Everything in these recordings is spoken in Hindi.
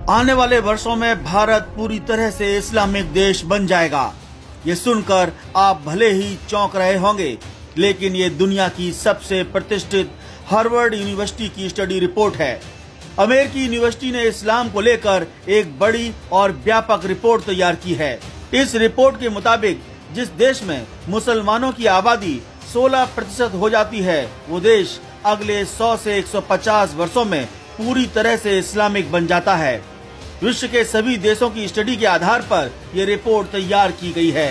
आने वाले वर्षों में भारत पूरी तरह से इस्लामिक देश बन जाएगा। ये सुनकर आप भले ही चौंक रहे होंगे, लेकिन ये दुनिया की सबसे प्रतिष्ठित हार्वर्ड यूनिवर्सिटी की स्टडी रिपोर्ट है। अमेरिकी यूनिवर्सिटी ने इस्लाम को लेकर एक बड़ी और व्यापक रिपोर्ट तैयार की है। इस रिपोर्ट के मुताबिक जिस देश में मुसलमानों की आबादी 16% हो जाती है, वो देश अगले 100 से 150 वर्षों में पूरी तरह से इस्लामिक बन जाता है। विश्व के सभी देशों की स्टडी के आधार पर ये रिपोर्ट तैयार की गई है।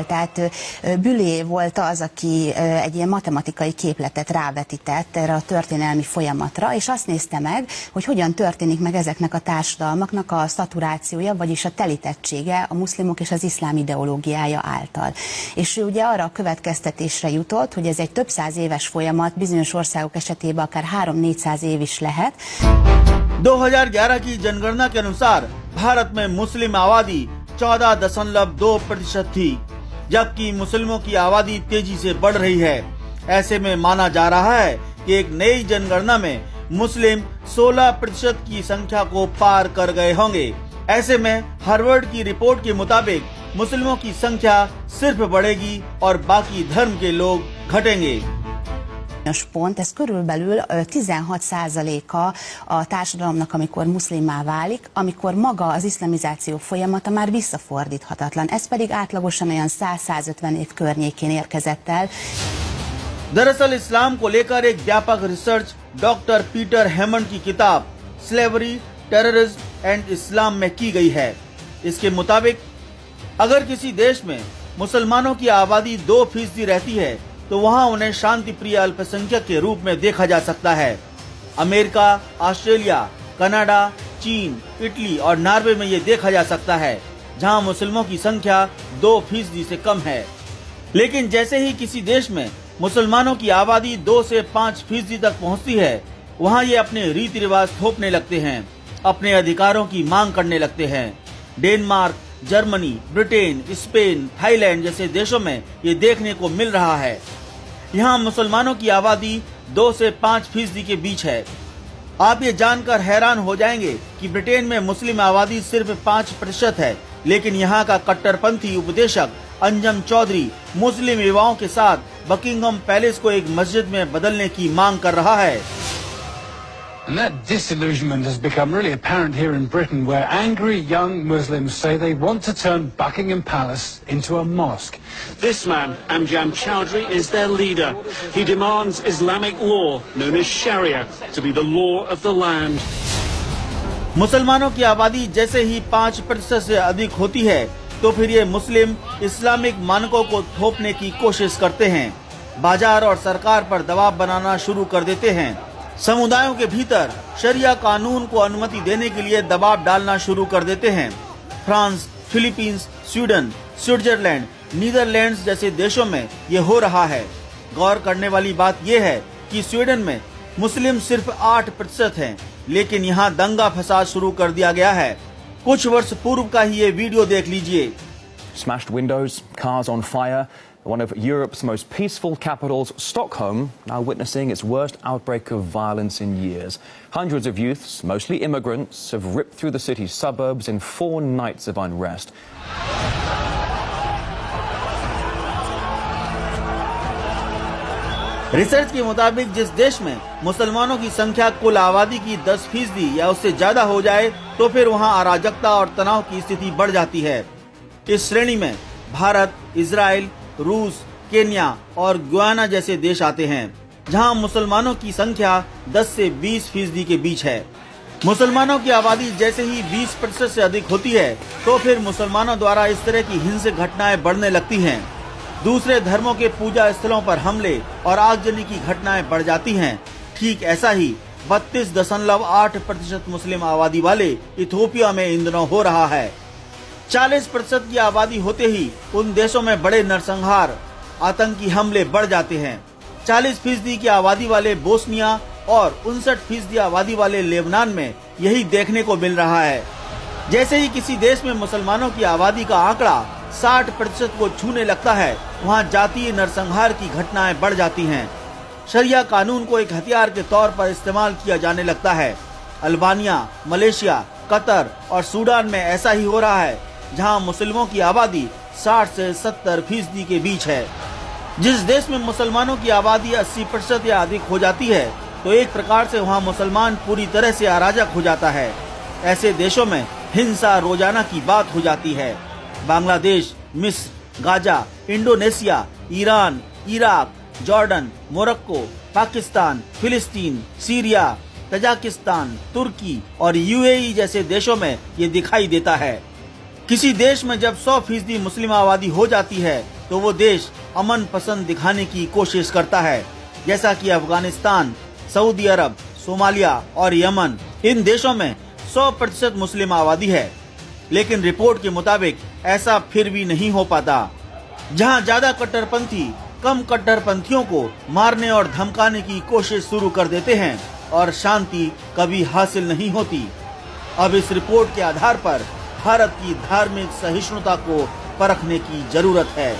Tehát Bülé volt az, aki egy ilyen matematikai képletet rávetített erre a történelmi folyamatra, és azt nézte meg, hogy hogyan történik meg ezeknek a társadalmaknak a szaturációja, vagyis a telítettsége a muszlimok és az iszlám ideológiája által. És ő ugye arra a következtetésre jutott, hogy ez egy több száz éves folyamat, bizonyos országok esetében akár 300-400 év is lehet. 2011 की जनगणना के अनुसार भारत में मुस्लिम आबादी 14.2% थी, जबकि मुस्लिमों की आबादी तेजी से बढ़ रही है। ऐसे में माना जा रहा है कि एक नई जनगणना में मुस्लिम 16% की संख्या को पार कर गए होंगे। ऐसे में हार्वर्ड की रिपोर्ट के मुताबिक मुस्लिमों की संख्या सिर्फ बढ़ेगी और बाकी धर्म के लोग घटेंगे। Pont, ez körülbelül 16%-a a társadalomnak, amikor muszlimmá válik, amikor maga az iszlamizáció folyamata már visszafordíthatatlan. Ez pedig átlagosan olyan 100-150 év környékén érkezett el. दरअसल इस्लाम को लेकर एक व्यापक रिसर्च डॉक्टर पीटर हेमंड की किताब स्लेवरी, टेररिज्म एंड इस्लाम में की गई है। इसके मुताबिक अगर किसी देश में मुसलमानों की आबादी 2% रहती है तो वहां उन्हें शांति प्रिय अल्पसंख्यक के रूप में देखा जा सकता है। अमेरिका, ऑस्ट्रेलिया, कनाडा, चीन, इटली और नॉर्वे में ये देखा जा सकता है, जहां मुसलमानों की संख्या 2% से कम है। लेकिन जैसे ही किसी देश में मुसलमानों की आबादी 2 से 5% तक पहुंचती है, वहां ये अपने रीति रिवाज थोपने लगते हैं, अपने अधिकारों की मांग करने लगते हैं। Denmark, Germany, Britain, Spain, Thailand जैसे देशों में ये देखने को मिल रहा है। यहाँ मुसलमानों की आबादी 2 से 5% के बीच है। आप ये जानकर हैरान हो जाएंगे कि ब्रिटेन में मुस्लिम आबादी सिर्फ 5% है, लेकिन यहाँ का कट्टरपंथी उपदेशक अंजम चौधरी मुस्लिम युवाओं के साथ बकिंगम पैलेस को एक मस्जिद में बदलने की मांग कर रहा है। And that disillusionment has become really apparent here in Britain, where angry young Muslims say they want to turn Buckingham Palace into a mosque. This man, Amjad Chowdhury, is their leader. He demands Islamic law, known as Sharia, to be the law of the land. मुसलमानों की आबादी जैसे ही 5% से अधिक होती है, तो फिर ये मुस्लिम इस्लामिक मानकों को थोपने की कोशिश करते हैं, बाजार और सरकार पर दबाव बनाना शुरू कर देते हैं, समुदायों के भीतर शरिया कानून को अनुमति देने के लिए दबाव डालना शुरू कर देते हैं। France, Philippines, Sweden, Switzerland, Netherlands जैसे देशों में ये हो रहा है। गौर करने वाली बात यह है कि स्वीडन में मुस्लिम सिर्फ 8% हैं, लेकिन यहाँ दंगा फसाद शुरू कर दिया गया है। कुछ वर्ष पूर्व का ही ये वीडियो देख लीजिए। Smashed windows, cars on fire. One of Europe's most peaceful capitals, Stockholm, now witnessing its worst outbreak of violence in years. Hundreds of youths, mostly immigrants, have ripped through the city's suburbs in 4 nights of unrest. Research के मुताबिक जिस देश में मुसलमानों की संख्या कुल आबादी की 10% या उससे ज्यादा हो जाए, तो फिर वहां अराजकता और तनाव की स्थिति बढ़ जाती है। इस श्रेणी में भारत, इजराइल, रूस, केन्या और गुयाना जैसे देश आते हैं, जहां मुसलमानों की संख्या 10 से 20% के बीच है। मुसलमानों की आबादी जैसे ही 20% से अधिक होती है, तो फिर मुसलमानों द्वारा इस तरह की हिंसक घटनाएं बढ़ने लगती हैं। दूसरे धर्मों के पूजा स्थलों पर हमले और आगजनी की घटनाएं बढ़ जाती हैं। ठीक ऐसा ही 32.8% मुस्लिम आबादी वाले इथियोपिया में इन दिनों हो रहा है। 40% की आबादी होते ही उन देशों में बड़े नरसंहार, आतंकी हमले बढ़ जाते हैं। 40% की आबादी वाले बोस्निया और 59% आबादी वाले लेबनान में यही देखने को मिल रहा है। जैसे ही किसी देश में मुसलमानों की आबादी का आंकड़ा 60% को छूने लगता है, वहाँ जातीय नरसंहार की घटनाएं बढ़ जाती हैं। शरिया कानून को एक हथियार के तौर पर इस्तेमाल किया जाने लगता है। अल्बानिया, मलेशिया, कतर और सूडान में ऐसा ही हो रहा है, जहां मुस्लिमों की आबादी 60 से 70% के बीच है। जिस देश में मुसलमानों की आबादी 80% या अधिक हो जाती है, तो एक प्रकार से वहां मुसलमान पूरी तरह से अराजक हो जाता है। ऐसे देशों में हिंसा रोजाना की बात हो जाती है। बांग्लादेश, मिस्र, Gaza, Indonesia, Iran, Iraq, Jordan, Morocco, Pakistan, फिलिस्तीन, सीरिया, तजाकिस्तान, तुर्की और यूएई जैसे देशों में ये दिखाई देता है। किसी देश में जब 100% मुस्लिम आबादी हो जाती है, तो वो देश अमन पसंद दिखाने की कोशिश करता है, जैसा कि अफगानिस्तान, सऊदी अरब, सोमालिया और यमन। इन देशों में 100% मुस्लिम आबादी है, लेकिन रिपोर्ट के मुताबिक ऐसा फिर भी नहीं हो पाता। जहां ज्यादा कट्टरपंथी कम कट्टरपंथियों को मारने और धमकाने की कोशिश शुरू कर देते हैं और शांति कभी हासिल नहीं होती। अब इस रिपोर्ट के आधार पर भारत की धार्मिक सहिष्णुता को परखने की जरूरत है।